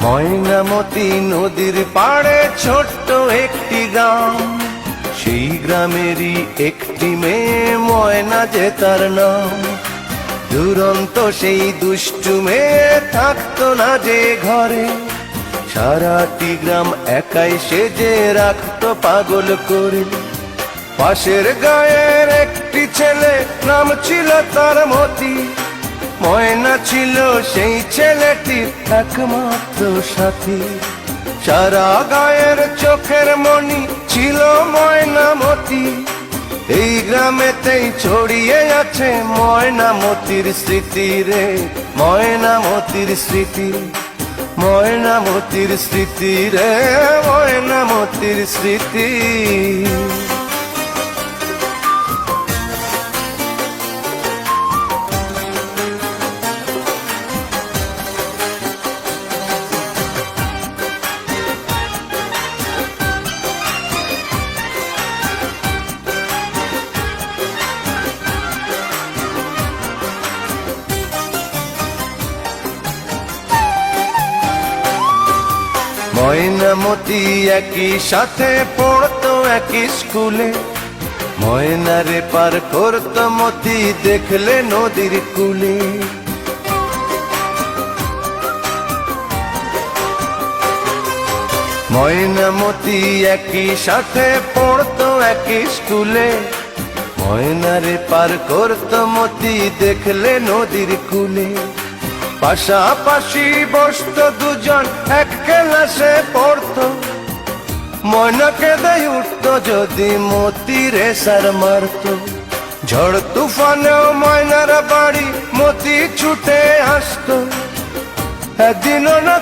ময়নামতি নদীর পাড়ে ছোট্ট একটি গ্রাম, সেই গ্রামেরই একটি মেয়ে ময়না যে তার নাম। দুরন্ত সেই দুষ্টু মেয়ে থাকতো না যে ঘরে, সারাটি গ্রাম একাই সেজে রাখতো পাগল করে। পাশের গায়ের একটি ছেলে, নাম ছিল তার মতি। ময়না ছিল সেই ছেলেটির একমাত্র সাথী। সারা গায়ের চোখের মণি ছিল ময়নামতি। এই গ্রামেতেই ছড়িয়ে আছে ময়নামতির স্মৃতি রে, ময়নামতির স্মৃতি, ময়নামতির স্মৃতি রে, ময়নামতির স্মৃতি। ময়নামতি একই সাথে পড়তো একই স্কুলে। ময়নারে পার করতো মতি দেখলে নদীর কূলে। ময়নামতি একই সাথে পড়তো একই স্কুলে। ময়নারে পার করতো মতি দেখলে নদীর কূলে। পাশাপাশি বসতো দুজন এক ক্লাসে পড়তো। ময়না কেঁদে উঠতো যদি মতি রেসার মারতো। ঝড় তুফানেও ময়নার বাড়ি মতি ছুটে আসতো। একদিনও না